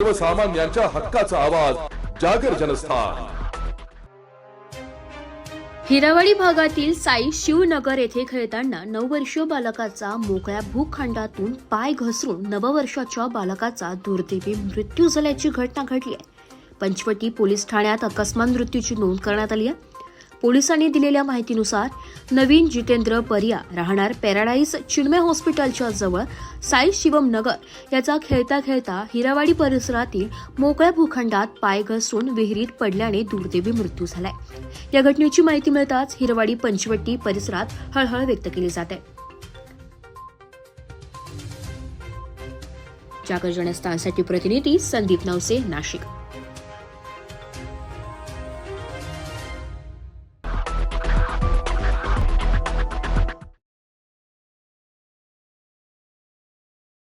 सर्वसामान्यांच्या हक्काचा आवाज जागर जनस्थान। हिरावाडी भागातील साई शिवनगर येथे खेळताना 9 वर्षीय बालकाचा मोकळ्या भूखंडातून पाय घसरून नववर्षाच्या बालकाचा दुर्दैवी मृत्यू झाल्याची घटना घडली आहे। पंचवटी पोलीस ठाण्यात अकस्मात मृत्यूची नोंद करण्यात आली आहे। पोलिसांनी दिलेल्या माहितीनुसार नवीन जितेंद्र परिया राहणार पॅराडाईज चिन्मय हॉस्पिटलच्या जवळ साई शिवम नगर याचा खेळता खेळता हिरावाडी परिसरातील मोकळ्या भूखंडात पाय घसरून विहिरीत पडल्याने दुर्दैवी मृत्यू झालाय। या घटनेची माहिती मिळताच हिरावाडी पंचवटी परिसरात हळहळ व्यक्त केली जात आहे। जागर जनस्थानसाठी प्रतिनिधी संदीप नवसे, नाशिक।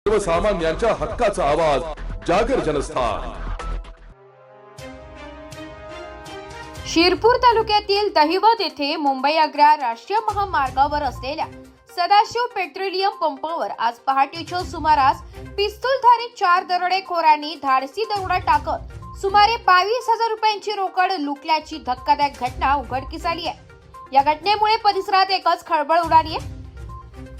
सर्वसामान्यांच्या हक्काचा आवाज जागर जनस्थान। शिरपूर तालुक्यातील दहिवत येथे मुंबई आग्रा राष्ट्रीय महामार्गावर असलेल्या सदाशिव पेट्रोलियम पंपावर आज पहाटेच्या सुमारास पिस्तूलधारी 4 दरोडेखोरांनी धाडसी दरोडा टाकत सुमारे 22,000 रुपयांची रोकड लुटल्याची धक्कादायक घटना उघडकीस आली आहे। या घटनेमुळे परिसरात एकच खळबळ उडाली आहे।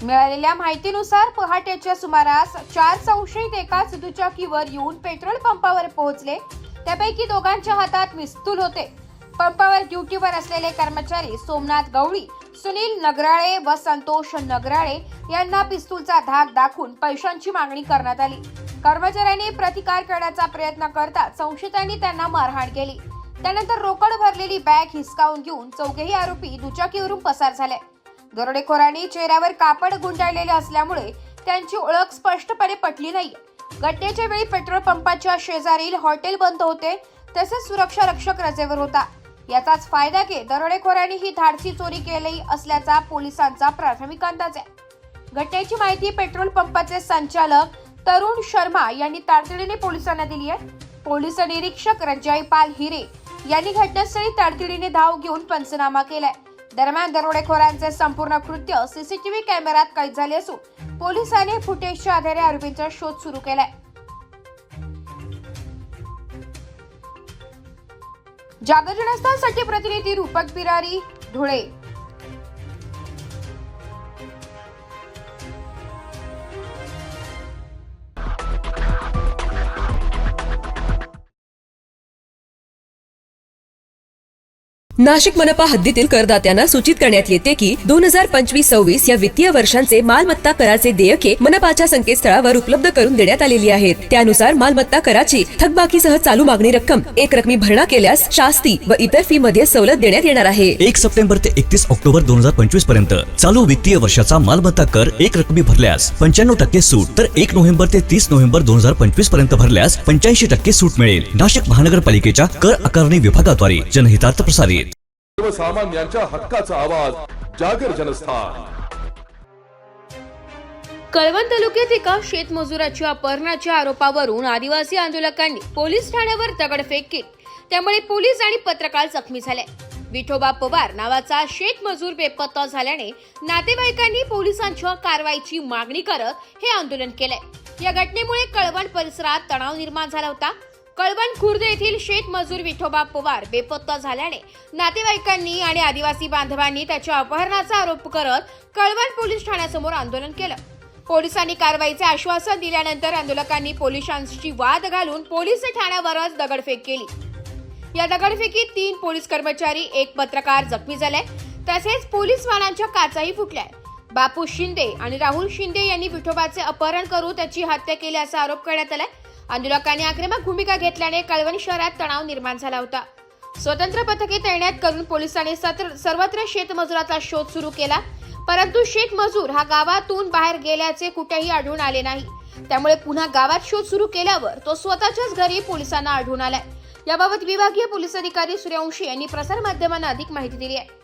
मिळालेल्या माहितीनुसार पहाटेच्या सुमारास 4 संशयित एकाच दुचाकीवर येऊन पेट्रोल पंपावर पोहोचले। त्यापैकी दोघांच्या हातात पिस्तूल होते। पंपावर ड्युटीवर असलेले कर्मचारी सोमनाथ गवळी, सुनील नगराळे व संतोष नगराळे यांना पिस्तूलचा धाक दाखवून पैशांची मागणी करण्यात आली। कर्मचाऱ्यांनी प्रतिकार करण्याचा प्रयत्न करता संशयितांनी त्यांना मारहाण केली। त्यानंतर रोकड भरलेली बॅग हिसकावून घेऊन चौघेही आरोपी दुचाकीवरून पसार झाले। दरोडेखोरांनी चेहऱ्यावर कापड गुंडाळलेले असल्यामुळे त्यांची ओळख स्पष्टपणे पटली नाही। घटनेच्या वेळी पेट्रोल पंपाच्या शेजारील हॉटेल बंद होते, तसेच सुरक्षा रक्षक रजेवर होता। याचाच फायदा घेत दरोडेखोरांनी ही धाडसी चोरी केली असल्याचा पोलिसांचा प्राथमिक अंदाज आहे। घटनेची माहिती पेट्रोल पंपाचे संचालक तरुण शर्मा यांनी तातडीने पोलिसांना दिली आहे। पोलीस निरीक्षक रजाईपाल हिरे यांनी घटनास्थळी तातडीने धाव घेऊन पंचनामा केलाय। दरम्यान दरोडेखोरांचे संपूर्ण कृत्य सीसीटीव्ही कॅमेऱ्यात कैद झाले असून पोलिसांनी फुटेजच्या आधारे आरोपींचा शोध सुरू केलाय। जागर जनस्थानसाठी प्रतिनिधी रूपक बिरारी, धुळे। नाशिक मनपा हद्दीतील करदात्यांना सूचित करण्यात येते की 2025-26 या वित्तीय वर्षांचे मालमत्ता कराचे देयके मनपाच्या संकेतस्थळावर उपलब्ध करून देण्यात आलेली आहेत। त्यानुसार मालमत्ता कराची थकबाकीसह चालू मागणी रक्कम एक रकमी भरणा केल्यास शास्ती व इतर फी मध्ये सवलत देण्यात येणार आहे। 1 सप्टेंबर ते 31 ऑक्टोबर 2025 पर्यंत चालू वित्तीय वर्षाचा मालमत्ता कर एक रकमी भरल्यास 95% सूट, तर 1 नोव्हेंबर ते 30 नोव्हेंबर 2025 पर्यंत भरल्यास 85% सूट मिळेल। नाशिक महानगरपालिकेच्या कर आकारणी विभागाद्वारे जनहितार्थ प्रसारित। सर्वसामान्यांच्या हक्काचा आवाज जागर जनस्थान। कळवण तालुक्यात एका शेतमजुराच्या अपहरणाच्या आरोपावरून आदिवासी आंदोलकांनी पोलीस ठाण्यावर दगडफेक केली। त्यामुळे पोलीस आणि पत्रकार जखमी झाले। विठोबा पवार नावाचा शेतमजूर बेपत्ता झाल्याने नातेवाईकांनी पोलिसांच्या कारवाईची मागणी करत हे आंदोलन केलंय। या घटनेमुळे कळवण परिसरात तणाव निर्माण झाला होता। कळवण खुर्द येथील शेतमजूर विठोबा पवार बेपत्ता झाल्याने नातेवाईकांनी आणि आदिवासी बांधवांनी त्याच्या अपहरणाचा आरोप करत कळवण पोलीस ठाण्यासमोर आंदोलन केलं। पोलिसांनी कारवाईचे आश्वासन दिल्यानंतर आंदोलकांनी पोलिसांशी वाद घालून पोलीस ठाण्यावरच दगडफेक केली। या दगडफेकीत 3 पोलीस कर्मचारी, 1 पत्रकार जखमी झाले, तसेच पोलीस वाहनांच्या काचाही फुटल्या। बापू शिंदे आणि राहुल शिंदे यांनी विठोबाचे अपहरण करून त्याची हत्या केली असा आरोप करण्यात आलाय। आंदोलकांनी आक्रमक भूमिका घेतल्याने कळवण शहरात तणाव निर्माण झाला होता। स्वतंत्र पथके तैनात करून पोलिसांनी सर्वत्र शेतमजुराचा शोध सुरू केला, परंतु शेतमजूर हा गावातून बाहेर गेल्याचे कुठेही आढळून आले नाही। त्यामुळे पुन्हा गावात शोध सुरू केल्यावर तो स्वतःच्याच घरी पोलिसांना आढळून आलाय। याबाबत विभागीय पोलीस अधिकारी सूर्यवंशी यांनी प्रसार माध्यमांना अधिक माहिती दिली आहे।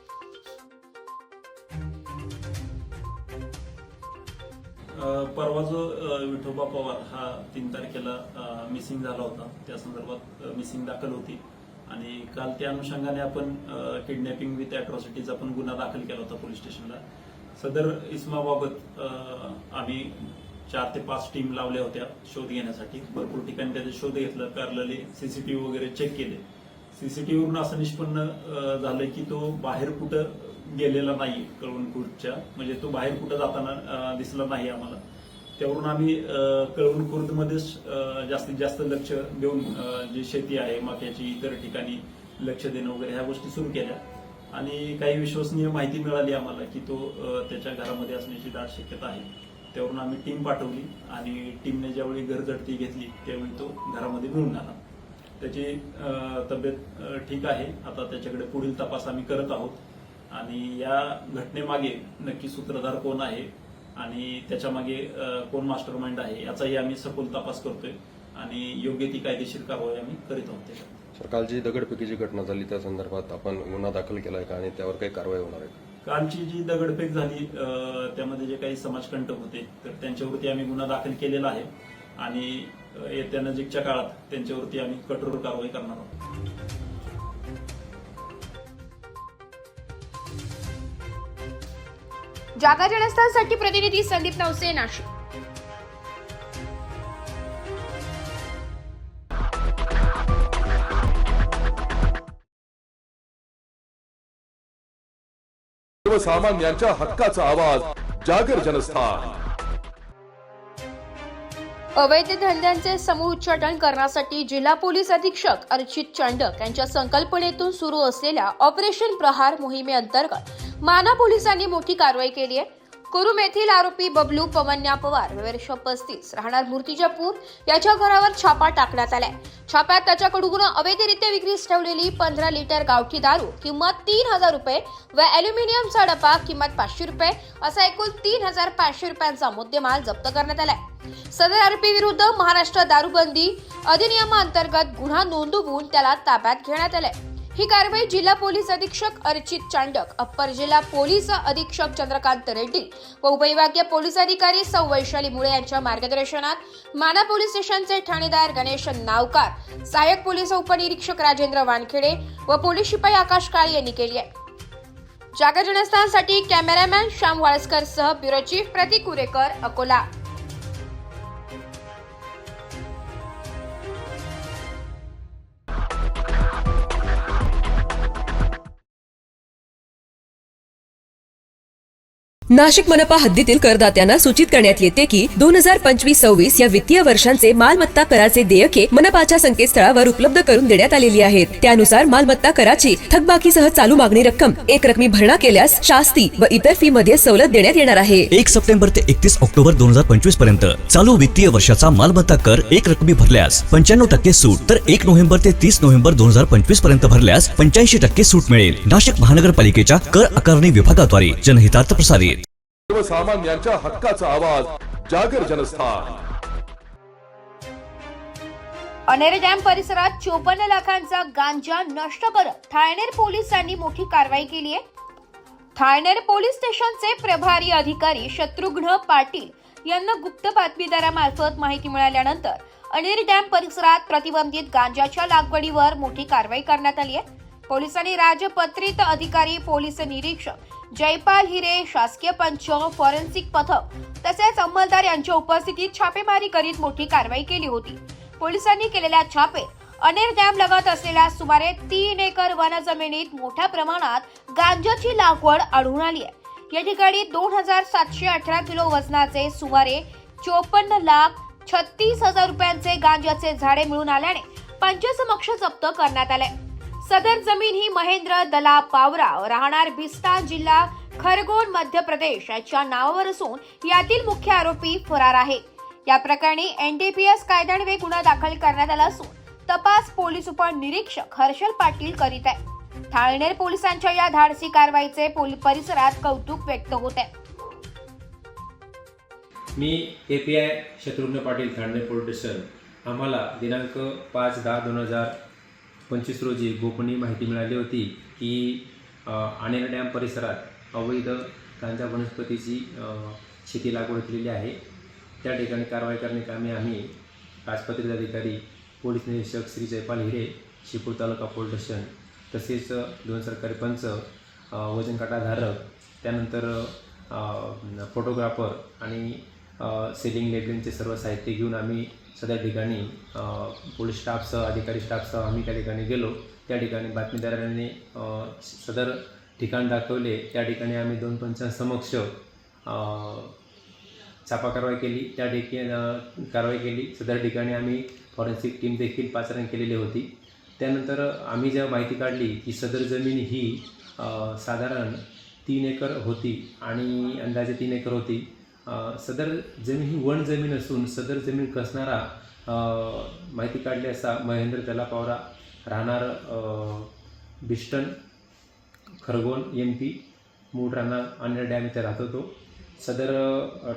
परवा जो विठोबा पवार हा 3 तारखेला मिसिंग झाला होता, त्या संदर्भात मिसिंग दाखल होती आणि काल त्या अनुषंगाने आपण किडनॅपिंग विथ अॅट्रॉसिटीज आपण गुन्हा दाखल केला होता पोलीस स्टेशनला। सदर इसमाबाबत आम्ही 4 ते 5 टीम लावल्या होत्या। शोध घेण्यासाठी. भरपूर ठिकाणी त्याचे शोध घेतलं, कारलेले सीसीटीव्ही वगैरे चेक केले. सीसीटीव्हीवरून असं निष्पन्न झालं की तो बाहेर कुठं गेलेला नाही कळवणखुर्दच्या, म्हणजे तो बाहेर कुठं जाताना दिसला नाही आम्हाला. त्यावरून आम्ही कळवणखुर्दमध्येच जास्तीत जास्त लक्ष देऊन जी शेती आहे मक्याची, इतर ठिकाणी लक्ष देणं वगैरे ह्या गोष्टी सुरू केल्या. आणि काही विश्वसनीय माहिती मिळाली आम्हाला की तो त्याच्या घरामध्ये असण्याची दाट शक्यता आहे. त्यावरून आम्ही टीम पाठवली आणि टीमने ज्यावेळी घरझडती घेतली त्यावेळी तो घरामध्ये मिळून आला. त्याची तब्येत ठीक आहे. आता त्याच्याकडे पुढील तपास आम्ही करत आहोत आणि या घटनेमागे नक्की सूत्रधार कोण आहे आणि त्याच्या मागे कोण मास्टर माइंड आहे याचाही आम्ही सखोल तपास करतोय आणि योग्य ती कायदेशीर कारवाई आम्ही करीत आहोत. त्याच्यात सर, काल जी दगडफेकीची घटना झाली त्या संदर्भात आपण गुन्हा दाखल केलाय का आणि त्यावर काही कारवाई होणार आहे का? कालची जी दगडफेक झाली त्यामध्ये जे काही समाजकंटक होते तर त्यांच्यावरती आम्ही गुन्हा दाखल केलेला आहे आणि येत्या नजीकच्या काळात त्यांच्यावरती आम्ही कठोर कारवाई करणार आहोत. जागा जनस्थानसाठी प्रतिनिधी संदीप नवसे, नाशिक. सर्वसामान्यांच्या हक्काचा आवाज, जागर जनस्थान. अवैध धंद्यांचे समूळ उच्चाटन करण्यासाठी जिल्हा पोलीस अधीक्षक अर्चित चांडक यांच्या संकल्पनेतून सुरू असलेल्या ऑपरेशन प्रहार मोहिमेअंतर्गत माना पोलिसांनी मोठी कारवाई केली आहे. कुरुम येथील आरोपी बबलू पवन्या पवार वर्ष 35 राहणार मूर्तिजापूर याच्या घरावर छापा टाकण्यात आलाय. छाप्यात त्याच्याकडून अवैधरित्या विक्रीस ठेवलेली 15 लिटर गावठी दारू किंमत 3,000 रुपये व अॅल्युमिनियमचा डबा किंमत 500 रुपये असा एकूण 3,500 रुपयांचा मुद्देमाल जप्त करण्यात आलाय. सदर आरोपी विरुद्ध महाराष्ट्र दारूबंदी अधिनियमाअंतर्गत गुन्हा नोंदवून त्याला ताब्यात घेण्यात आलाय. ही कारवाई जिल्हा पोलीस अधीक्षक अर्चित चांडक, अप्पर जिल्हा पोलीस अधीक्षक चंद्रकांत रेड्डी व उपविभागीय पोलीस अधिकारी सौ वैशाली मुळे यांच्या मार्गदर्शनात माना पोलीस स्टेशनचे ठाणेदार गणेश नावकार, सहाय्यक पोलीस उपनिरीक्षक राजेंद्र वानखेडे व पोलीस शिपाई आकाश काळे यांनी केली आहे. जागा जनस्थानसाठी कॅमेरामॅन श्याम वाळस्कर सह ब्युरो चीफ प्रतीक कुरेकर, अकोला. नाशिक मनपा हद्दीतील करदात्यांना सूचित करण्यात येते की 2025-26 या वित्तीय वर्षांचे मालमत्ता कराचे देयके मनपाच्या संकेतस्थळावर उपलब्ध करून देण्यात आलेली आहेत. त्यानुसार मालमत्ता कराची थकबाकीसह चालू मागणी रक्कम एक रकमी भरणा केल्यास शास्ती व इतर फी मध्ये सवलत देण्यात येणार आहे. 1 सप्टेंबर ते 31 ऑक्टोबर 2025 पर्यंत चालू वित्तीय वर्षाचा मालमत्ता कर एक रकमी भरल्यास 95% सूट, तर 1 नोव्हेंबर ते 30 नोव्हेंबर 2025 पर्यंत भरल्यास 85% सूट मिळेल. नाशिक महानगरपालिकेच्या कर आकारणी विभागाद्वारे जनहितार्थ प्रसारित. सर्वसामान्यांच्या हक्काचा आवाज, जागर जनस्थान. अनेर डॅम परिसरात 54 लाखांचा गांजा नष्ट करत थाळनेर पोलिसांनी मोठी कारवाई केली आहे. थाळनेर पोलीस स्टेशनचे प्रभारी अधिकारी शत्रुघ्न पाटील यांना गुप्त बातमीदारामार्फत माहिती मिळाल्यानंतर अनेर डॅम परिसरात प्रतिबंधित गांजाच्या लागवडीवर मोठी कारवाई करण्यात आली आहे. पोलिसांनी राजपत्रित अधिकारी, पोलीस निरीक्षक जयपाल हिरे, शासकीय पंच, फॉरेन्सिक पथक तसेच अंमलदार यांच्या उपस्थितीत छापेमारी करीत मोठी कारवाई केली होती. पोलिसांनी केलेल्या छापेत अनेर डॅम लगत असलेल्या सुमारे 3 एकर वन जमिनीत मोठ्या प्रमाणात गांजाची लागवड आढळून आली आहे. या ठिकाणी 2,718 किलो वजनाचे सुमारे 54,36,000 रुपयांचे गांजाचे झाडे मिळून आल्याने पंचसमक्ष जप्त करण्यात आले. सदर जमीन ही महेंद्र दला पावरा राहणार बिस्तान, जिल्हा खरगोन, मध्य प्रदेश याच्या नावावर असून यातील मुख्य आरोपी फरार आहे. या प्रकरणी NDPS कायद्यान्वये गुन्हा दाखल करण्यात आला असून तपास पोलीस उपनिरीक्षक हर्षल पाटील करीत आहे. थाळनेर पोलिसांच्या या धाडसी कारवाईचे परिसरात कौतुक व्यक्त होत आहे. मी API Shatrughna Patil, Thalner police station. आम्हाला दिनांक 5/10/2025 रोजी गोपनीय माहिती मिळाली होती की अनेर डॅम परिसरात अवैध गांजा वनस्पतीची शेती लागवड केलेली आहे. त्या ठिकाणी कारवाई करण्याकामी आम्ही राजपत्रित अधिकारी, पोलीस निरीक्षक श्री जयपाल हिरे, शिपूर तालुका पोलीस स्टेशन, तसेच 2 सरकारी पंच, वजन काटाधारक, त्यानंतर फोटोग्राफर आणि सेलिंग लेबलिंगचे सर्व साहित्य घेऊन आम्ही सदर ठिकाणी पोलीस स्टाफसह अधिकारी स्टाफसह आम्ही त्या ठिकाणी गेलो. त्या ठिकाणी बातमीदारांनी सदर ठिकाण दाखवले. त्या ठिकाणी आम्ही 2 पंचांसमक्ष छापा कारवाई केली. त्या ठिकाणी कारवाई केली. सदर ठिकाणी आम्ही फॉरेन्सिक टीम देखील पाचारण केलेली होती. त्यानंतर आम्ही जेव्हा माहिती काढली की सदर जमीन ही साधारण 3 एकर होती आणि अंदाजे 3 एकर होती. सदर जमीन ही वन जमीन असून सदर जमीन कसणारा माहिती काढली असता महेंद्र दला पावरा राहणार बिस्टन खरगोन MP मूळ राहणार अन्य डॅम इथे राहत होतो. सदर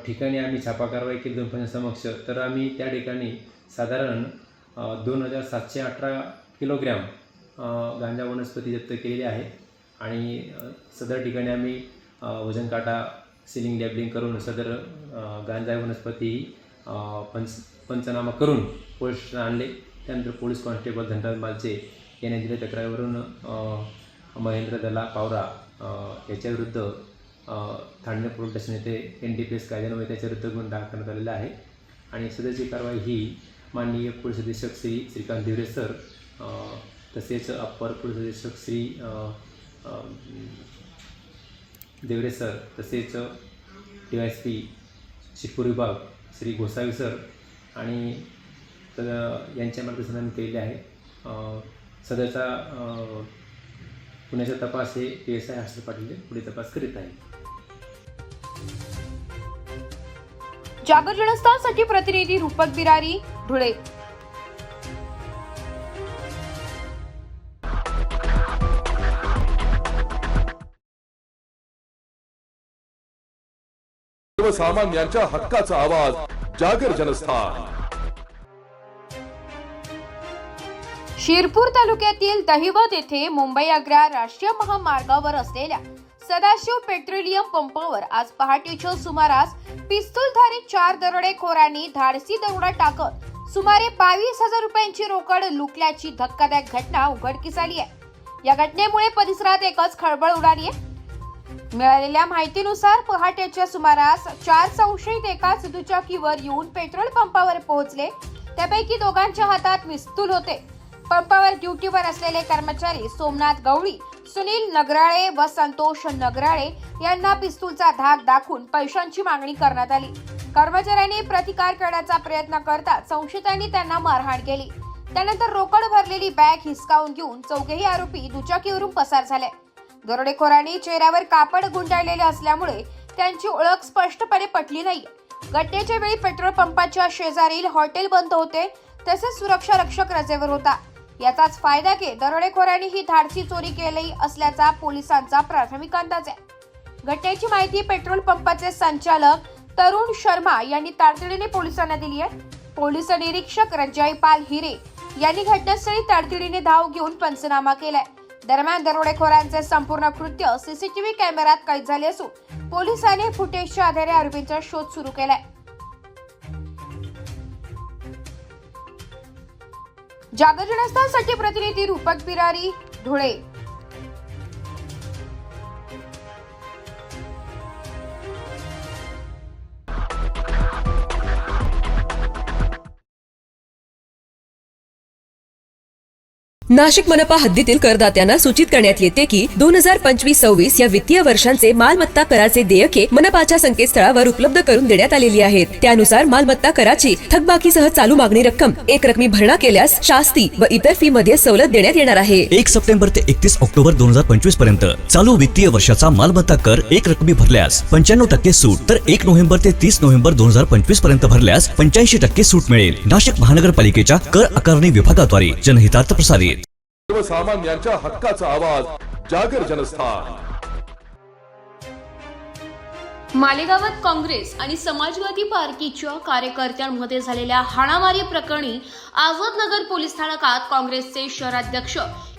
ठिकाणी आम्ही छापा कारवाई केली 2 पंचांसमक्ष. तर आम्ही त्या ठिकाणी साधारण 2718 किलोग्रॅम गांजा वनस्पती जप्त केलेली आहे आणि सदर ठिकाणी आम्ही वजन काटा सिलिंग लॅबलिंग करून सदर गांजा वनस्पती पंचनामा करून पोलीस स्टेशनला आणले. त्यानंतर पोलीस कॉन्स्टेबल धनराज मालचे यांनी दिलेल्या तक्रारीवरून महेंद्र दला पावरा याच्याविरुद्ध ठाणे पोलीस स्टेशन येथे NDPS कायद्यान्वये त्याच्याविरुद्ध गुन्हा दाखल करण्यात आलेला आहे आणि सदरची कारवाई ही माननीय पोलीस अधीक्षक श्री श्रीकांत दिवरे सर तसेच अप्पर पोलीस अधीक्षक श्री देवरे सर तसेच DYSP शिरपूर विभाग श्री गोसावी सर आणि यांच्या मार्गदर्शनाने केलेले आहे. सदरचा पुण्याचा तपास हे PSI हर्षद पाटील पुढे तपास करीत आहे. जागर जनस्थानसाठी प्रतिनिधी रूपक बिरारी, धुळे. सर्वसामान्यांच्या हक्काचा आवाज जागर जनस्थान. शिरपूर तालुक्यातील दहिवत येथे मुंबई आग्रा राष्ट्रीय महामार्गावर असलेल्या सदाशिव पेट्रोलियम पंपावर आज पहाटेच्या सुमारास पिस्तूलधारी 4 दरोडेखोरांनी धाडसी दरोडा टाकत सुमारे 22,000 रुपयांची रोकड लुटल्याची धक्कादायक घटना उघडकीस आली आहे. या घटनेमुळे परिसरात एकच खळबळ उडाली आहे. मिळालेल्या माहितीनुसार पहाटेच्या सुमारास 4 संशयित एकाच दुचाकीवर येऊन पेट्रोल पंपावर पोहोचले. त्यापैकी दोघांच्या हातात पिस्तूल होते. पंपावर ड्युटीवर असलेले कर्मचारी सोमनाथ गवळी, सुनील नगराळे व संतोष नगराळे यांना पिस्तूलचा धाक दाखवून पैशांची मागणी करण्यात आली. कर्मचाऱ्यांनी प्रतिकार करण्याचा प्रयत्न करता संशयितांनी त्यांना मारहाण केली. त्यानंतर रोकड भरलेली बॅग हिसकावून घेऊन चौघेही आरोपी दुचाकीवरून पसार झाले. दरोडेखोरांनी चेहऱ्यावर कापड गुंडाळलेले असल्यामुळे त्यांची ओळख स्पष्टपणे पटली नाही. घटनेच्या वेळी पेट्रोल पंपाच्या शेजारील हॉटेल बंद होते तसेच सुरक्षा रक्षक रजेवर होता. याचाच फायदा घेत दरोडेखोरांनी ही धाडसी चोरी केली असल्याचा पोलिसांचा प्राथमिक अंदाज आहे. घटनेची माहिती पेट्रोल पंपाचे संचालक तरुण शर्मा यांनी तातडीने पोलिसांना दिली आहे. पोलीस निरीक्षक रंजयपाल हिरे यांनी घटनास्थळी तातडीने धाव घेऊन पंचनामा केलाय. दरम्यान दरोडेखोरांचे संपूर्ण कृत्य CCTV कॅमेऱ्यात कैद झाले असून पोलिसांनी फुटेजच्या आधारे आरोपींचा शोध सुरू केलाय. जागर जनस्थानसाठी प्रतिनिधी रूपक बिरारी, धुळे. नाशिक मनपा हद्दीतील करदात्यांना सूचित करण्यात येते की 2025-26 या वित्तीय वर्षांचे मालमत्ता कराचे देयके मनपाच्या संकेतस्थळावर उपलब्ध करून देण्यात आलेली आहेत. त्यानुसार मालमत्ता कराची थकबाकीसह चालू मागणी रक्कम एक रकमी भरणा केल्यास शास्ती व इतर फी मध्ये सवलत देण्यात येणार आहे. 1 सप्टेंबर ते 31 ऑक्टोबर 2025 पर्यंत चालू वित्तीय वर्षाचा मालमत्ता कर एक रकमी भरल्यास 95% सूट तर 1 नोव्हेंबर ते 30 नोव्हेंबर 2025 पर्यंत भरल्यास 85% सूट मिळेल. नाशिक महानगरपालिकेच्या कर आकारणी विभागाद्वारे जनहितार्थ प्रसारित. सर्वसामान्यांच्या हक्काचा आवाज जागर जनस्थान. मालेगावात काँग्रेस आणि समाजवादी पार्टीच्या कार्यकर्त्यांमध्ये झालेल्या हाणामारी प्रकरणी आझादनगर पोलीस स्थानकात काँग्रेसचे शहराध्यक्ष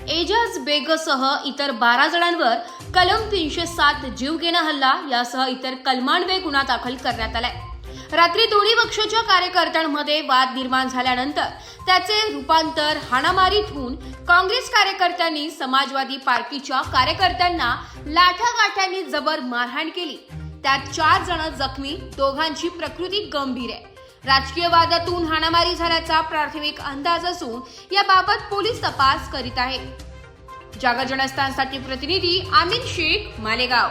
एजाज बेगसह इतर 12 जणांवर कलम 307 जीवघेणा हल्ला यासह इतर कलमांन्वये गुन्हा दाखल करण्यात आलाय. रात्री दोन्ही पक्षाच्या कार्यकर्त्यांमध्ये वाद निर्माण झाल्यानंतर त्याचे रूपांतर हाणामारीत होऊन काँग्रेस कार्यकर्त्यांनी समाजवादी पार्टीच्या कार्यकर्त्यांना लाठाकाठ्यांनी जबर मारहाण केली. त्यात 4 जण जखमी, दोघांची प्रकृती गंभीर आहे. राजकीय वादातून हाणामारी झाल्याचा प्राथमिक अंदाज असून याबाबत पोलीस तपास करीत आहेत। जागर जनस्थानसाठी प्रतिनिधी आमीन शेख, मालेगाव।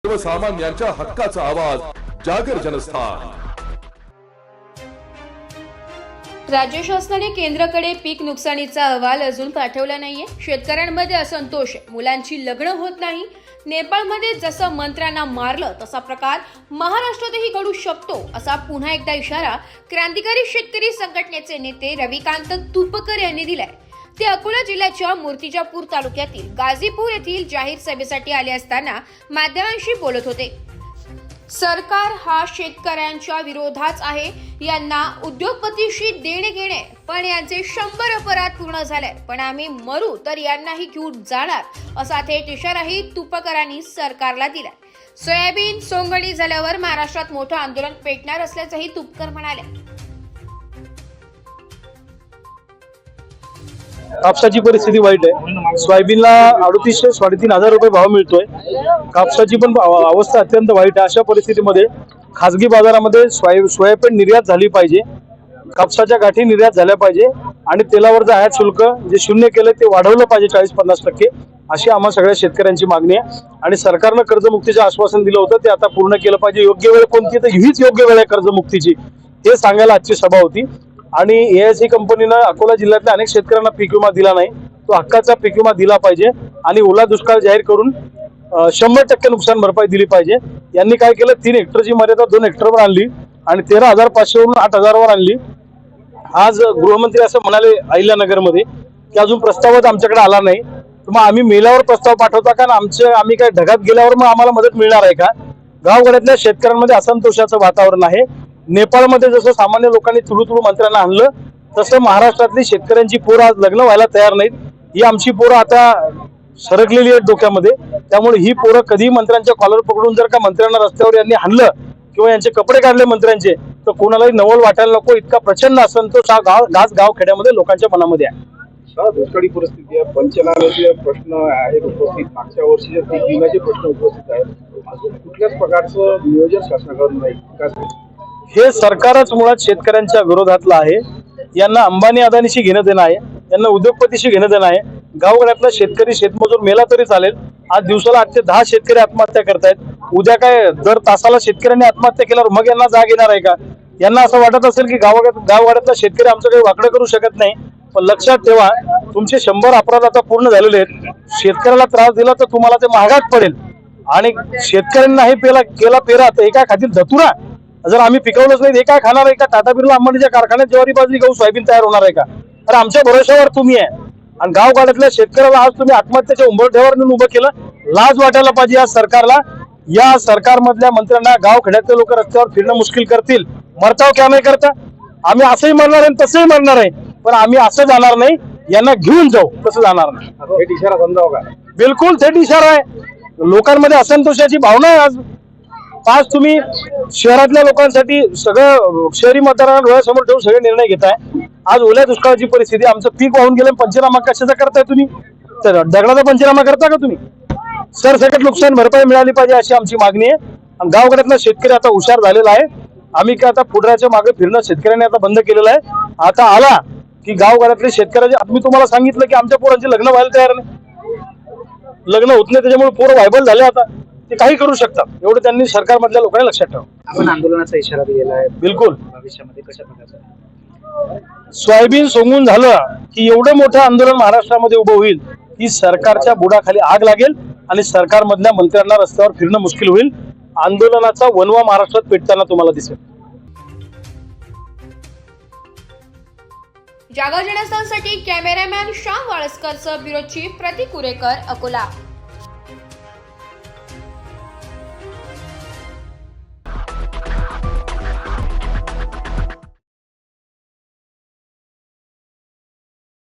सर्वसामान्यांच्या हक्काचा आवाज जागर जनस्थान। राज्य शासनाने केंद्राकडे पीक नुकसानीचा अहवाल अजून पाठवला नाहीये। शेतकऱ्यांमध्ये असंतोष आहे, मुलांची लग्न होत नाही। नेपाळमध्ये जसं मंत्र्यांना मारलं तसा प्रकार महाराष्ट्रातही घडू शकतो, असा पुन्हा एकदा इशारा क्रांतिकारी शेतकरी संघटनेचे नेते रविकांत तुपकर यांनी दिलाय। ते अकोला जिल्ह्याच्या मूर्तिजापूर तालुक्यातील गाझीपूर येथील जाहीर सभेसाठी आले असताना माध्यमांशी बोलत होते। सरकार हा शेतकऱ्यांच्या विरोधात आहे, यांना उद्योगपतीशी देणे घेणे, पण यांचे 100 अपराध पूर्ण झाले, पण आम्ही मरू तर यांनाही घेऊन जाणार, असा थेट इशाराही तुपकरांनी सरकारला दिला। सोयाबीन सोंगणी झाल्यावर महाराष्ट्रात मोठं आंदोलन पेटणार असल्याचंही तुपकर म्हणाले। कापसाची परिस्थिती वाईट आहे। सोयाबीनला 3800-3,500 रुपये भाव मिळतोय। कापसाची पण अवस्था अत्यंत वाईट आहे। अशा परिस्थितीमध्ये खासगी बाजारामध्ये सोयाबीन निर्यात झाली पाहिजे, कापसाच्या गाठी निर्यात झाल्या पाहिजे आणि तेलावरचं आयात शुल्क जे शून्य केलं ते वाढवलं पाहिजे 40-50%, अशी आम्हा सगळ्या शेतकऱ्यांची मागणी आहे। आणि सरकारनं कर्जमुक्तीचं आश्वासन दिलं होतं ते आता पूर्ण केलं पाहिजे। योग्य वेळ कोणती, तर हीच योग्य वेळ आहे कर्जमुक्तीची, हे सांगायला आजची सभा होती। आणि AIC कंपनीनं अकोला जिल्ह्यातल्या अनेक शेतकऱ्यांना पीक विमा दिला नाही, तो हक्काचा पीक विमा दिला पाहिजे आणि ओला दुष्काळ जाहीर करून 100% नुकसान भरपाई दिली पाहिजे। यांनी काय केलं, 3 हेक्टरची मर्यादा 2 हेक्टरवर आणली आणि 13,500 वरून 8,000 आणली। आज गृहमंत्री असं म्हणाले अहिल्यानगरमध्ये की अजून प्रस्तावच आमच्याकडे आला नाही, तर मग आम्ही मेल्यावर प्रस्ताव पाठवता का, आम्ही काय ढगात गेल्यावर मग आम्हाला मदत मिळणार आहे का? गावगाड्यातल्या शेतकऱ्यांमध्ये असंतोषाचं वातावरण आहे। नेपाळमध्ये जसं सामान्य लोकांनी तुडू मंत्र्यांना आणलं, तसं महाराष्ट्रातली शेतकऱ्यांची पोरं आज लग्न व्हायला तयार नाहीत। ही आमची पोरं आता सरकलेली आहेत डोक्यामध्ये, त्यामुळे ही पोरं कधी मंत्र्यांच्या कॉलर पकडून जर का मंत्र्यांना रस्त्यावर यांनी हाणलं किंवा यांचे कपडे काढले मंत्र्यांचे, तर कोणालाही नवल वाटायला नको, इतका प्रचंड असंतोष हा गाव खेड्यामध्ये लोकांच्या मनामध्ये आहे। दुष्काळी परिस्थिती आहे, पंचनाम्याचे प्रश्न आहेत उपस्थित, मागच्या वर्षी पीक विम्याचे प्रश्न उपस्थित आहेत, कुठल्याच प्रकारचं नियोजन शासनाकडून नाही का? हे सरकारच मुळात शेतकऱ्यांच्या विरोधातलं आहे। यांना अंबानी अदानीशी घेणं देणं आहे, यांना उद्योगपतीशी घेणं देणं आहे। गावगाड्यातला शेतकरी शेतमजूर मेला तरी चालेल, आज दिवसाला 8 ते 10 शेतकरी आत्महत्या करतायत, उद्या काय दर तासाला शेतकऱ्यांनी आत्महत्या केल्यावर मग यांना जाग येणार आहे का? यांना असं वाटत असेल की गावगाड्यातला शेतकरी आमचं काही वाकडं करू शकत नाही, पण लक्षात ठेवा तुमचे 100 अपराध आता पूर्ण झालेले आहेत। शेतकऱ्याला त्रास दिला तर तुम्हाला ते महागात पडेल आणि शेतकऱ्यांना हे केला पेरा तर एका खातील धतुरा जर आम्ही पिकवलंच नाही, हे काय खाणार आहे का? टाटा बिर्ला अंबानीच्या कारखान्यात ज्वारी बाजरी गहू सोयाबीन तयार होणार आहे का? तर आमच्या भरोश्यावर तुम्ही आहे आणि गावगाड्यातल्या शेतकऱ्याला आज तुम्ही आत्महत्येच्या उंबरठ्यावर नेऊन उभं केलं। लाज वाटायला पाहिजे या सरकारला। या सरकारमधल्या मंत्र्यांना गाव खेड्यातले लोक रस्त्यावर फिरणं मुश्किल करतील, मरताव क्या नाही करता? आम्ही असंही मरणार आहे तसंही मरणार आहे, पण आम्ही असं जाणार नाही, यांना घेऊन जाऊ तसं जाणार नाही। थेट इशारा समजावं का? बिलकुल थेट इशारा आहे। लोकांमध्ये असंतोषाची भावना आहे आज तुम्ही शहरातल्या लोकांसाठी सगळं शहरी मतदारांना डोळ्यासमोर ठेवून सगळे निर्णय घेताय। आज ओल्या दुष्काळाची परिस्थिती, आमचं पीक वाहून गेलं, पंचनामा कशाचा करताय तुम्ही? तर दगडाचा पंचनामा करता का तुम्ही? सरसकट नुकसान भरपाई मिळाली पाहिजे अशी आमची मागणी आहे। आणि गावगाड्यातला शेतकरी आता हुशार झालेला आहे। आम्ही काय आता पुढऱ्याच्या मागे फिरणं शेतकऱ्यांनी आता बंद केलेलं आहे। आता आला की गावगाड्यातले शेतकऱ्याचे, मी तुम्हाला सांगितलं की आमच्या पोरांचे लग्न व्हायला तयार नाही, लग्न होत नाही, त्याच्यामुळे पोरं व्हायबल झाले, आता ते काही करू शकतात, एवढं त्यांनी सरकारमधल्या लोकांनी लक्षात ठेवा। आपण आंदोलनाचा इशारा दिलेला आहे, बिलकुल भविष्यामध्ये कशा प्रकारचा? सोयाबीन सोंगून झालं की एवढं मोठं आंदोलन महाराष्ट्रामध्ये उभं होईल की सरकारच्या बुडाखाली आग लागेल आणि सरकारमधल्या मंत्र्यांना रस्त्यावर फिरणं मुश्किल होईल। आंदोलनाचा वनवा महाराष्ट्रात पेटताना तुम्हाला दिसेल। जागर जनस्थानसाठी कॅमेरामॅन श्याम वाळस्करसह ब्युरो चीफ प्रतीक कुरेकर, अकोला।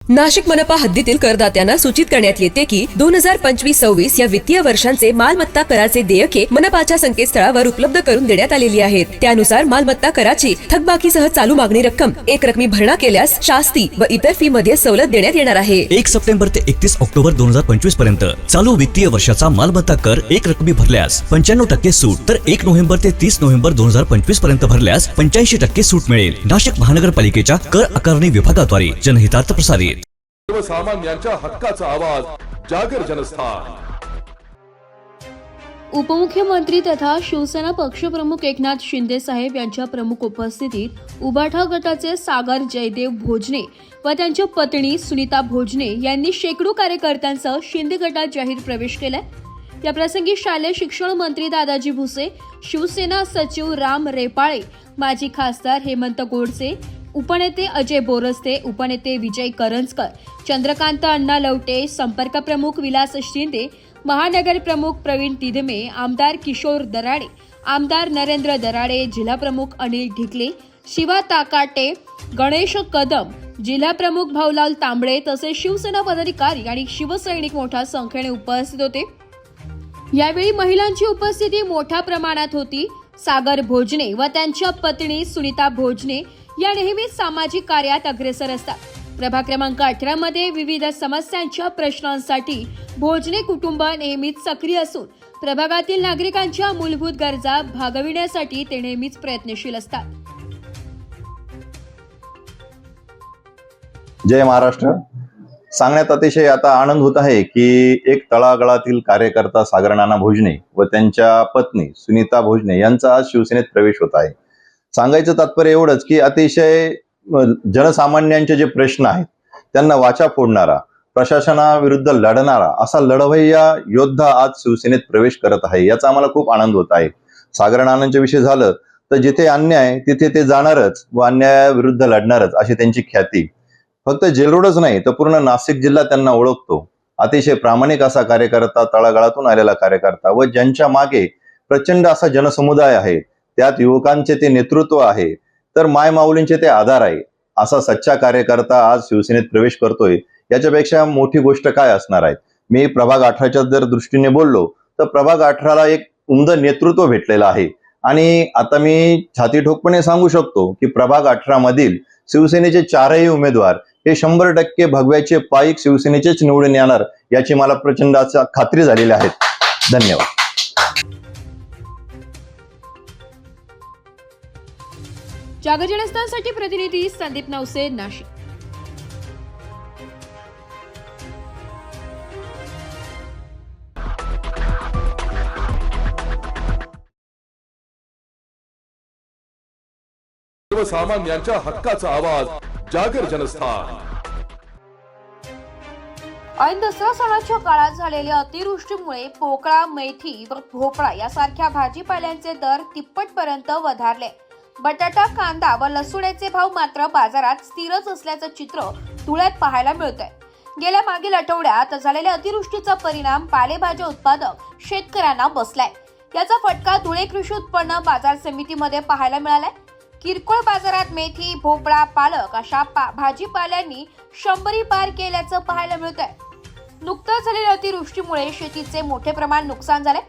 नाशिक मनपा हद्दीतील करदात्यांना सूचित करण्यात येते की 2025-26 या वित्तीय वर्षांचे मालमत्ता कराचे देयके मनपाच्या संकेतस्थळावर उपलब्ध करून देण्यात आलेली आहेत. त्यानुसार मालमत्ता कराची थकबाकीसह चालू मागणी रक्कम एक रकमी भरणा केल्यास शास्ती व इतर फी मध्ये सवलत देण्यात येणार आहे. 1 सप्टेंबर ते 31 ऑक्टोबर 2025 पर्यंत चालू वित्तीय वर्षाचा मालमत्ता कर एक रकमी भरल्यास 95% सूट, तर 1 नोव्हेंबर ते 30 नोव्हेंबर 2025 पर्यंत भरल्यास 85% सूट मिळेल. नाशिक महानगरपालिकेच्या कर आकारणी विभागाद्वारे जनहितार्थ प्रसारित. सर्वसामान्यांच्या हक्काचा आवाज जागर जनस्थान. उपमुख्यमंत्री तथा शिवसेना पक्षप्रमुख एकनाथ शिंदे साहेब यांच्या प्रमुख उपस्थितीत उबाठा गटाचे सागर जयदेव भोजने व त्यांच्या पत्नी सुनीता भोजने यांनी शेकडो कार्यकर्त्यांसह शिंदे गटात जाहीर प्रवेश केलाय. या प्रसंगी शालेय शिक्षण मंत्री दादाजी भुसे, शिवसेना सचिव राम रेपाळे, माजी खासदार हेमंत गोडसे, उपनेते अजय बोरस्ते, उपनेते विजय करंजकर, चंद्रकांत अण्णा लवटे, संपर्क प्रमुख विलास शिंदे, महानगर प्रमुख प्रवीण तिधमे, आमदार किशोर दराडे, आमदार नरेंद्र दराडे, जिल्हा प्रमुख अनिल ढिकले, शिवा ताकाटे, गणेश कदम, जिल्हा प्रमुख भाऊलाल तांबळे तसेच शिवसेना पदाधिकारी आणि शिवसैनिक मोठ्या संख्येने उपस्थित होते. यावेळी महिलांची उपस्थिती मोठ्या प्रमाणात होती. सागर भोजने व त्यांच्या पत्नी सुनीता भोजने या नेहमीच सामाजिक कार्यात अग्रेसर असतात. प्रभाग क्रमांक 18 मध्ये विविध समस्यांच्या प्रश्नांसाठी भोजने कुटुंब नेहमीच सक्रिय असून प्रभागातील नागरिकांच्या मूलभूत गरजा भागविण्यासाठी ते नेहमीच प्रयत्नशील असतात. जय महाराष्ट्र. सांगण्यात अतिशय आता आनंद होत आहे की एक तळागाळातील कार्यकर्ता सागर नाना भोजने व त्यांच्या पत्नी सुनीता भोजने यांचा आज शिवसेनेत प्रवेश होत आहे. सांगायचं तात्पर्य एवढंच की अतिशय जनसामान्यांचे जे प्रश्न आहेत त्यांना वाचा फोडणारा, प्रशासनाविरुद्ध लढणारा असा लढवय्या योद्धा आज शिवसेनेत प्रवेश करत आहे. याचा आम्हाला खूप आनंद होत आहे. सागर नानांच्या विषयी झालं तर जिथे अन्याय तिथे ते जाणारच व अन्यायाविरुद्ध लढणारच अशी त्यांची ख्याती. फक्त जेलरोडच नाही तर पूर्ण नाशिक जिल्हा त्यांना ओळखतो. अतिशय प्रामाणिक असा कार्यकर्ता, तळागाळातून आलेला कार्यकर्ता व ज्यांच्या मागे प्रचंड असा जनसमुदाय आहे, त्यात युवकांचे ते नेतृत्व आहे, तर मायमाऊलींचे ते आधार आहे. असा सच्चा कार्यकर्ता आज शिवसेनेत प्रवेश करतोय. याच्यापेक्षा मोठी गोष्ट काय असणार आहे. मी प्रभाग 18च्या जर दृष्टीने बोललो तर प्रभाग 18ला एक उमद नेतृत्व भेटलेलं आहे आणि आता मी छाती ठोकपणे सांगू शकतो की प्रभाग 18 मधील शिवसेनेचे 4ही उमेदवार हे 100% भगव्याचे पाईक शिवसेनेचेच निवडून येणार याची मला प्रचंड अशा खात्री झालेली आहे. धन्यवाद. जागर जनस्थानसाठी प्रतिनिधी संदीप नवसे, नाशिक. सर्वसामान्यांच्या हक्काचा आवाज जागर जनस्थान. ऐन दसरा सणाच्या काळात झालेल्या अतिवृष्टीमुळे पोकळा, मेथी व भोपळा यासारख्या भाजीपाल्यांचे दर तिप्पटपर्यंत वधारले. बटाटा, कांदा व लसूणचे भाव मात्र बाजारात स्थिरच असल्याचं चित्र धुळ्यात पाहायला मिळतंय. गेल्या मागील आठवड्यात झालेल्या अतिवृष्टीचा परिणाम पालेभाज्या उत्पादक शेतकऱ्यांना बसलाय. याचा फटका धुळे कृषी उत्पन्न बाजार समितीमध्ये पाहायला मिळालाय. किरकोळ बाजारात मेथी, भोपळा, पालक अशा भाजीपाल्यांनी 100 पार केल्याचं पाहायला मिळतंय. नुकतंच झालेल्या अतिवृष्टीमुळे शेतीचे मोठे प्रमाण नुकसान झाले.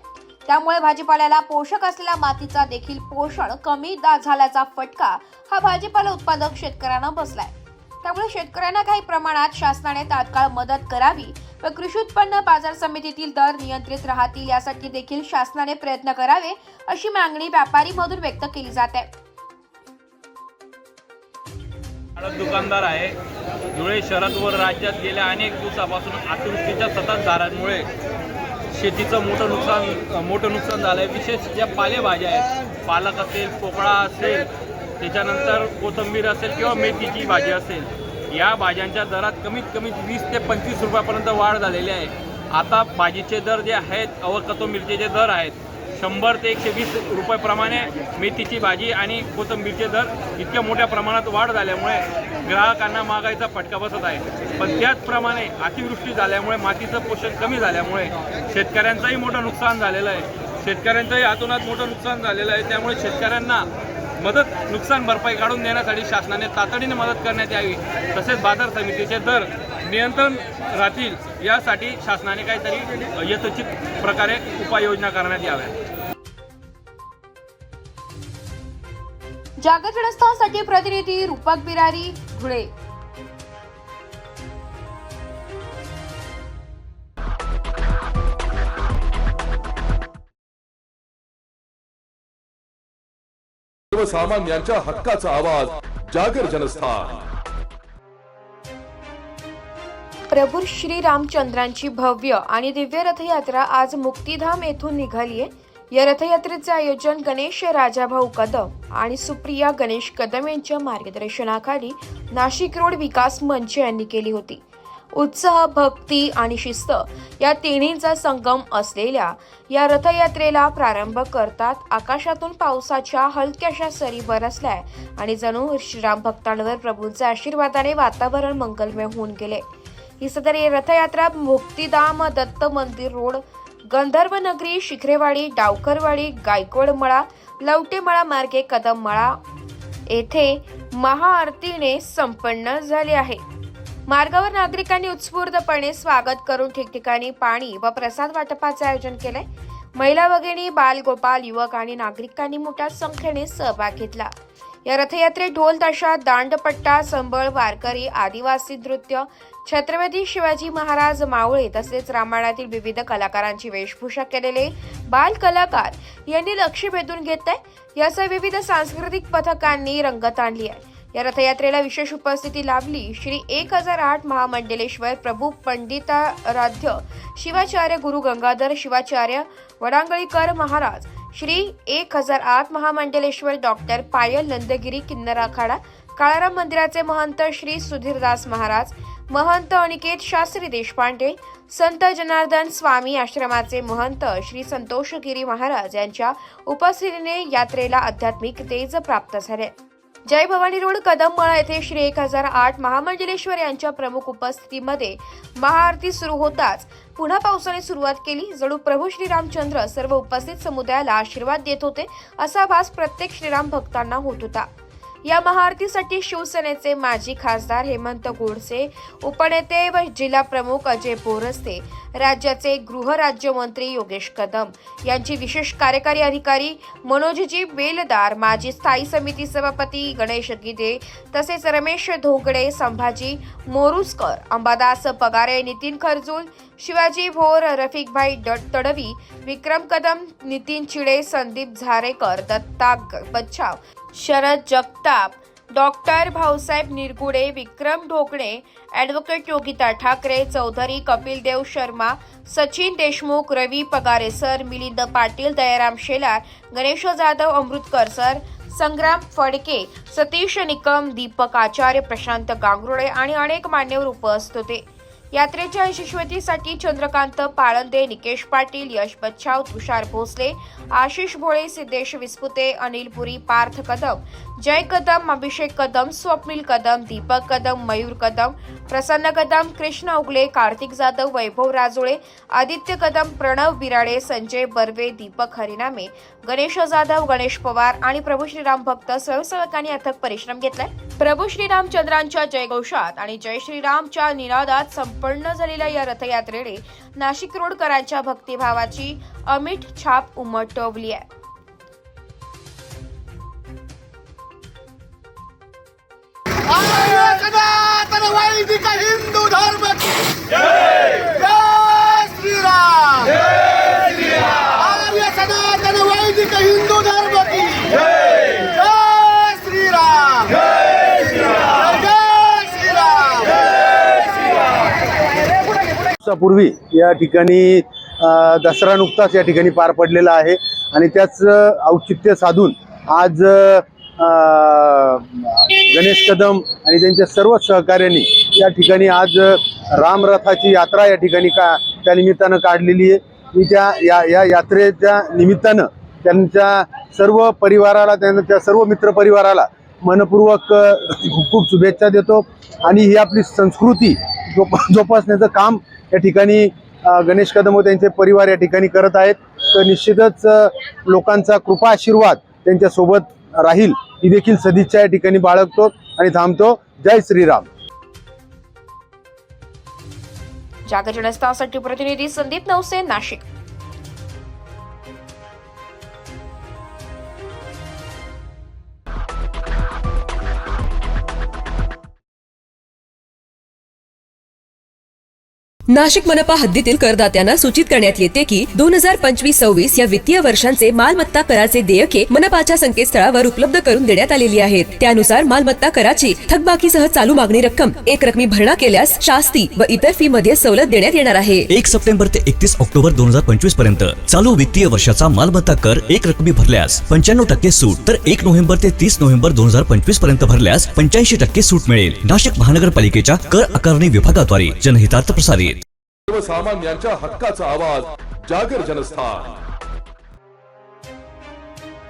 त्यामुळे भाजीपाल्याला पोषक असलेल्या मातीचा देखील पोषण कमी झाल्याचा फटका हा भाजीपाला उत्पादक शेतकऱ्यांना बसलाय. त्यामुळे शेतकऱ्यांना काही प्रमाणात शासनाने तात्काळ मदत करावी व कृषी उत्पन्न बाजार समितीतील दर नियंत्रित राहतील यासाठी देखील शासनाने प्रयत्न करावे अशी मागणी व्यापारी मधून व्यक्त केली जात आहे. दुकानदार आहे. धुळे शहरात व राज्यात गेल्या अनेक दिवसापासून अतिवृष्टीच्या संततधारांमुळे शेतीचं मोठं नुकसान झालं आहे. विशेष ज्या पालेभाज्या आहेत, पालक असेल, पोकळा असेल, त्याच्यानंतर कोथिंबीर असेल किंवा मेथीची भाजी असेल, या भाज्यांच्या दरात कमीत कमी 20 ते 25 रुपयापर्यंत वाढ झालेली आहे. आता भाजीचे दर जे आहेत व कोथिंबीरचे जे दर आहेत 100 ते 120 रुपयाप्रमाणे मेथीची भाजी आणि कोथिंबीरचे दर इतक्या मोठ्या प्रमाणात वाढ झाल्यामुळे ग्राहकांना महागाईचा फटका बसत आहे. पण त्याचप्रमाणे अतिवृष्टी झाल्यामुळे मातीचं पोषण कमी झाल्यामुळे शेतकऱ्यांचंही मोठं नुकसान झालेलं आहे. शेतकऱ्यांचंही हातोहात मोठं नुकसान झालेलं आहे. त्यामुळे शेतकऱ्यांना नुकसान भरपाई काढून देण्यासाठी शासनाने तातडीने मदत करण्यात यावी, तसेच बाजार समितीचे दर नियंत्रण राहतील यासाठी शासनाने काहीतरी यथोचित प्रकारे उपाययोजना करण्यात याव्या. जागर जनस्थानसाठी प्रतिनिधी रूपक बिरारी, धुळे. सर्वसामान्यांच्या हक्काचा आवाज जागर जनस्थान. प्रभू श्री रामचंद्रांची भव्य आणि दिव्य रथयात्रा आज मुक्तिधाम येथून निघालीये. या रथयात्रेचे आयोजन गणेश राजाभाऊ कदम आणि सुप्रिया गणेश कदम यांच्या मार्गदर्शनाखाली नाशिक रोड विकास मंच यांनी केली होती. उत्साह, भक्ती आणि शिस्त या तिन्हींचा संगम असलेल्या या रथयात्रेला प्रारंभ करतात आकाशातून पावसाच्या हलक्याशा सरी बरसल्या आणि जणू श्रीराम भक्तांवर प्रभूंच्या आशीर्वादाने वातावरण मंगलमय होऊन गेले. ही सदर रथयात्रा मुक्तिधाम, दत्त मंदिर रोड, गंधर्व नगरी, शिखरेवाडी, डावकरवाडी, गायकवाडमळा, लवटेमळा मार्गे कदममळा येथे महाआरतीने संपन्न झाले आहे. मार्गावर नागरिकांनी उत्स्फूर्तपणे स्वागत करून ठिकठिकाणी पाणी व प्रसाद वाटपाचे आयोजन केले. महिला भगिनी, बाल, गोपाल, युवक आणि नागरिकांनी मोठ्या संख्येने सहभाग घेतला. या रथयात्रेत ढोल ताशा, दांडपट्टा, संबळ, वारकरी, आदिवासी नृत्य, छत्रपती शिवाजी महाराज मावळे तसेच रामायणातील विविध कलाकारांची वेशभूषा केलेले बाल कलाकार यांनी लक्ष वेधून घेतले. यासह विविध सांस्कृतिक पथकांनी रंगत आणली आहे. या रथयात्रेला विशेष उपस्थिती लाभली श्री 1008 महामंडलेश्वर प्रभू पंडिताराध्य शिवाचार्य गुरु गंगाधर शिवाचार्य वडांगळीकर महाराज, श्री 1008 महामंडलेश्वर डॉक्टर पायल नंदगिरी किन्नर आखाडा, काळाराम मंदिराचे महंत श्री सुधीरदास महाराज, महंत अनिकेत शास्त्री देशपांडे, संत जनार्दन स्वामी आश्रमाचे महंत श्री संतोषगिरी महाराज यांच्या उपस्थितीने यात्रेला आध्यात्मिक तेज प्राप्त झाले. जय भवानी रोड, कदममळा येथे श्री 1008 महामंडलेश्वर यांच्या प्रमुख उपस्थितीमध्ये महाआरती सुरू होताच पुन्हा पावसाने सुरुवात केली. जणू प्रभू श्रीरामचंद्र सर्व उपस्थित समुदायाला आशीर्वाद देत होते असा भास प्रत्येक श्रीराम भक्तांना होत होता. या महाआरतीसाठी शिवसेनेचे माजी खासदार हेमंत गोडसे, उपनेते व जिल्हा प्रमुख अजय बोरस्ते, राज्याचे गृहराज्यमंत्री योगेश कदम यांची विशेष कार्यकारी अधिकारी मनोजजी बेलदार, माजी स्थायी समिती सभापती गणेश गिदे तसेच रमेश धोगडे, संभाजी मोरुसकर, अंबादास पगारे, नितीन खरजूल, शिवाजी भोर, रफिकभाई तडवी, विक्रम कदम, नितीन चिडे, संदीप झारेकर, दत्ता बच्छाव, शरद जगताप, डॉक्टर भाऊसाहेब निरगुडे, विक्रम ढोकणे, ॲडव्होकेट योगिता ठाकरे, चौधरी कपिल देव शर्मा, सचिन देशमुख, रवी पगारे सर, मिलिंद पाटील, दयाराम शेलार, गणेश जाधव, अमृतकर सर, संग्राम फडके, सतीश निकम, दीपक आचार्य, प्रशांत गांगुर्डे आणि अनेक मान्यवर उपस्थित होते. यात्रेच्या यशस्वीतेसाठी चंद्रकांत पाळंदे, निकेश पाटील, यश बच्छाव, तुषार भोसले, आशिष भोळे, सिद्धेश विस्पुते, अनिल पुरी, पार्थ कदम, जय कदम, अभिषेक कदम, स्वप्नील कदम, दीपक कदम, मयूर कदम, प्रसन्न कदम, कृष्ण उगले, कार्तिक जाधव, वैभव राजोळे, आदित्य कदम, प्रणव बिराडे, संजय बर्वे, दीपक हरिनामे, गणेश जाधव, गणेश पवार आणि प्रभू श्रीराम भक्त स्वयंसेवकांनी अथक परिश्रम घेतलाय. प्रभू श्रीरामचंद्रांच्या जयघोषात आणि जय श्रीरामच्या निनादात संपन्न झालेल्या या रथयात्रेने नाशिक रोडकरांच्या भक्तिभावाची अमिट छाप उमटवली आहे. हिंदू धर्म जय श्रीराम, आर्य सनातन वैदिक हिंदू धर्म की जय श्रीराम, जय श्रीराम, दिवसापूर्वी या ठिकाणी दसरा नुकताच या ठिकाणी पार पडलेला आहे आणि त्याच औचित्य साधून आज गणेश कदम आणि त्यांच्या सर्व सहकार्यांनी या ठिकाणी आज रामरथाची यात्रा या ठिकाणी त्या निमित्तानं काढलेली आहे. मी या यात्रेच्या निमित्तानं त्यांच्या सर्व परिवाराला, त्यांच्या सर्व मित्रपरिवाराला मनपूर्वक खूप खूप शुभेच्छा देतो आणि ही आपली संस्कृती जोपासण्याचं काम या ठिकाणी गणेश कदम व त्यांचे परिवार या ठिकाणी करत आहेत. तर निश्चितच लोकांचा कृपा आशीर्वाद त्यांच्यासोबत राहील ही देखील सदिच्छा या ठिकाणी बाळगतो आणि थांबतो. जय श्रीराम. जागर जनस्थानसाठी प्रतिनिधी संदीप नवसे, नाशिक. नाशिक मनपा हद्दीतील करदात्यांना सूचित करण्यात येते की 2025-26 या वित्तीय वर्षांचे मालमत्ता कराचे देयके मनपाच्या संकेतस्थळावर उपलब्ध करून देण्यात आलेली आहेत. त्यानुसार मालमत्ता कराची थकबाकीसह चालू मागणी रक्कम एक रकमी भरणा केल्यास शास्ती व इतर फी मध्ये सवलत देण्यात येणार आहे. 1 सप्टेंबर ते 31 ऑक्टोबर 2025 पर्यंत चालू वित्तीय वर्षाचा मालमत्ता कर एक रकमी भरल्यास 95% सूट, तर 1 नोव्हेंबर ते 30 नोव्हेंबर 2025 पर्यंत भरल्यास 85% सूट मिळेल. नाशिक महानगरपालिकेच्या कर आकारणी विभागाद्वारे जनहितार्थ प्रसारित. सर्वसामान्यांच्या हक्काचा आवाज जागर जनस्थान.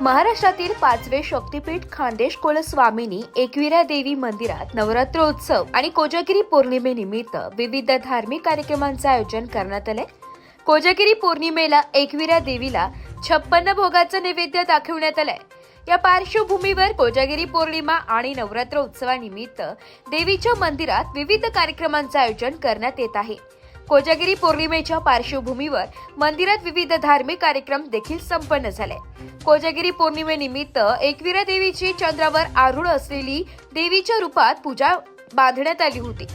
महाराष्ट्रातील 5वे शक्तीपीठ खानदेश कुलस्वामिनी एकविरा देवी मंदिरात नवरात्रोत्सव आणि कोजागिरी पौर्णिमेनिमित्त विविध धार्मिक कार्यक्रमांचे आयोजन करण्यात आले. कोजागिरी पौर्णिमेला एकविरा देवीला 56 भोगाचं नैवेद्य दाखवण्यात आलंय. या पार्श्वभूमीवर कोजागिरी पौर्णिमा आणि नवरात्र उत्सवानिमित्त देवीच्या मंदिरात विविध कार्यक्रमांचे आयोजन करण्यात येत आहे. कोजागिरी पौर्णिमेच्या पार्श्वभूमीवर मंदिरात विविध धार्मिक कार्यक्रम देखील संपन्न झाले. कोजागिरी पौर्णिमेनिमित्त एकविरा देवीची चंद्रावर आरूढ असलेली देवीच्या रूपात पूजा बांधण्यात आली होती.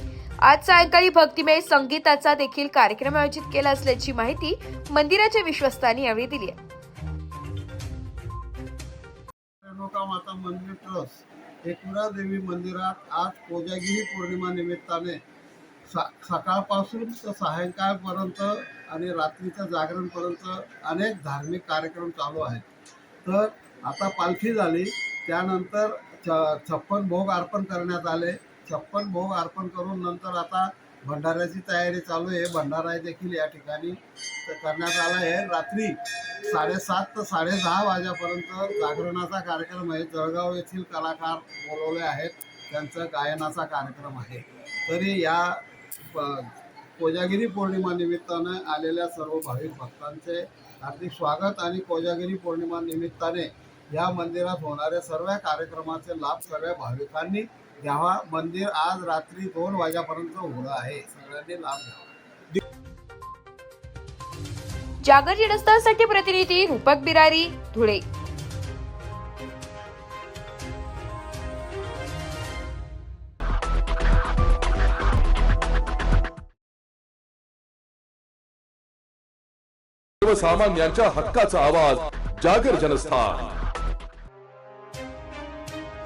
आज सायंकाळी भक्तिमय संगीताचा देखील कार्यक्रम आयोजित केला असल्याची माहिती मंदिराच्या विश्वस्तांनी यावेळी दिली आहे. माता मंदिर ट्रस्ट एकविरा देवी मंदिरात आज कोजागिरी पौर्णिमा निमित्ताने सकाळपासून तर सायंकाळपर्यंत आणि रात्रीच्या जागरणपर्यंत अनेक धार्मिक कार्यक्रम चालू आहेत. तर आता पालखी झाली, त्यानंतर 56 भोग अर्पण करण्यात आले. 56 भोग अर्पण करून नंतर आता भंडाऱ्याची तयारी चालू आहे. भंडारा देखील या ठिकाणी करण्यात आला आहे. रात्री 7:30 ते 10:30 वाजेपर्यंत जागरणाचा कार्यक्रम आहे. जळगाव येथील कलाकार बोलवले आहेत, त्यांचा गायनाचा कार्यक्रम आहे. तरी या कोजागिरी पौर्णिमा निमित्ताने आलेल्या सर्व भाविक भक्तांचे हार्दिक स्वागत आणि कोजागिरी पौर्णिमा निमित्ताने या मंदिरात होणाऱ्या सर्व कार्यक्रमाचे लाभ सर्व भाविकांनी घ्यावा. मंदिर आज रात्री 2 वाजेपर्यंत उघडं आहे. सगळ्यांनी लाभ घ्यावा. जागर जनस्थानसाठी प्रतिनिधी रूपक बिरारी, धुळे. सर्वसामान्यांच्या हक्काचा आवाज जागर जनस्थान.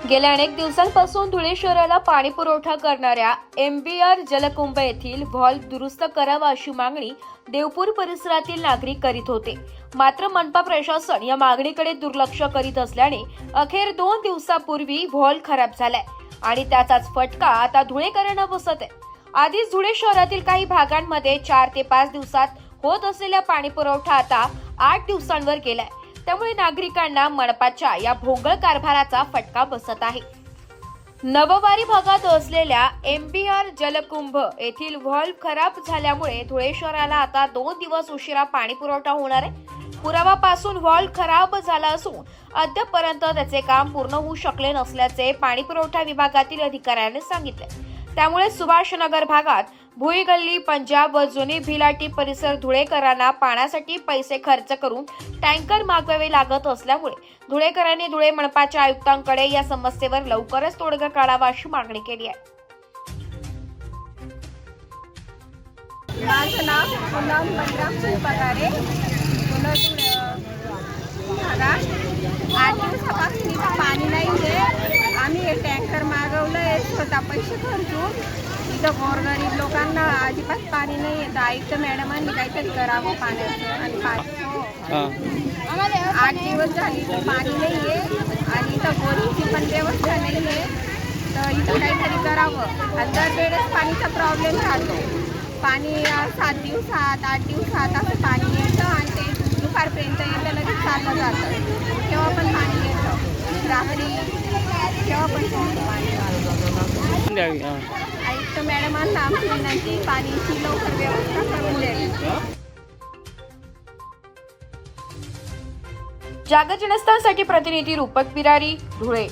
गेल्या अनेक दिवसांपासून धुळे शहराला पाणी पुरवठा करणाऱ्या MBR जलकुंभ येथील व्हॉल्व्ह दुरुस्त करावा अशी मागणी देवपूर परिसरातील नागरिक करीत होते. मात्र मनपा प्रशासन या मागणीकडे दुर्लक्ष करीत असल्याने अखेर 2 दिवसापूर्वी व्हॉल्व्ह खराब झालाय आणि त्याचाच फटका आता धुळेकरांना बसत आहे. आधीच धुळे शहरातील काही भागांमध्ये 4 ते 5 दिवसात होत असलेला पाणी पुरवठा आता 8 दिवसांवर गेलाय. त्यामुळे नागरिकांना मनपाच्या या भोंगळ कारभाराचा फटका बसत आहे. नववारी भागात असलेल्या MBR जलकुंभ येथील व्हॉल्व्ह खराब झाल्यामुळे धुळे शहराला आता 2 दिवस उशिरा पाणी पुरवठा होणार आहे. पुरावापासून व्हॉल्व्ह खराब झाला असून अद्यापपर्यंत त्याचे काम पूर्ण होऊ शकले नसल्याचे पाणी पुरवठा विभागातील अधिकाऱ्यांनी सांगितले. त्यामुळे सुभाषनगर भागात भुई गल्ली, पंजाब व जुनी भिलाटी परिसर धुळेकरांना पाण्यासाठी पैसे खर्च करून टँकर मागवावे लागत असल्यामुळे धुळेकरांनी धुळे मनपाच्या आयुक्तांकडे या समस्येवर लवकरच तोडगा काढावा अशी मागणी केली आहे. माझं नाव पूनम बलराम पगारे, महाराष्ट्र. 8 दिवसापासून इथं पाणी नाही आहे. आम्ही हे टँकर मागवलंय स्वतः पैसे खर्चून. इथं गोरगरीब लोकांना अजिबात पाणी नाही येतं. आयुक्त मॅडमांनी काहीतरी करावं पाण्याचं. आणि 8 दिवस झाली तर पाणी नाही आहे आणि इथं बोरिंगची पण व्यवस्था नाही आहे. तर इथं काहीतरी करावं. आणि दरवेळेस पाणीचा प्रॉब्लेम राहतो. पाणी 7 दिवसात 8 दिवसात असं पाणी येतं आणि ते दुपारपर्यंत येतं, लगेच चाललं जातं. तेव्हा पण पाणी येतं. रात्री तेव्हा पण पाणी आयुक्त मॅडमांना आमची विनंती, पाण्याची लवकर व्यवस्था करून द्यावी. जागर जनस्थानसाठी प्रतिनिधी रूपक बिरारी, धुळे.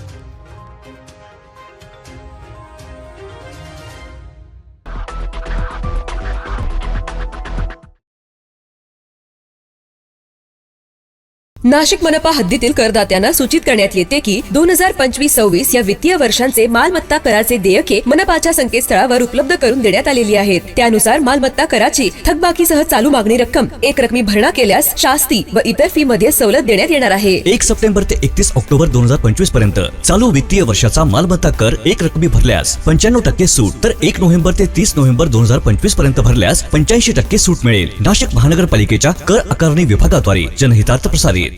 नाशिक मनपा हद्दीतील करदात्यांना सूचित करण्यात येते की 2025-26 या वित्तीय वर्षांचे मालमत्ता कराचे देयके मनपाच्या संकेतस्थळावर उपलब्ध करून देण्यात आलेली आहेत. त्यानुसार मालमत्ता कराची थकबाकीसह चालू मागणी रक्कम एक रकमी भरणा केल्यास शास्ती व इतर फी मध्ये सवलत देण्यात येणार आहे. 1 सप्टेंबर ते 31 ऑक्टोबर 2025 पर्यंत चालू वित्तीय वर्षाचा मालमत्ता कर एक रकमी भरल्यास 95% सूट तर 1 नोव्हेंबर ते 30 नोव्हेंबर 2025 पर्यंत भरल्यास 85% सूट मिळेल. नाशिक महानगरपालिकेच्या कर आकारणी विभागाद्वारे जनहितार्थ प्रसारित.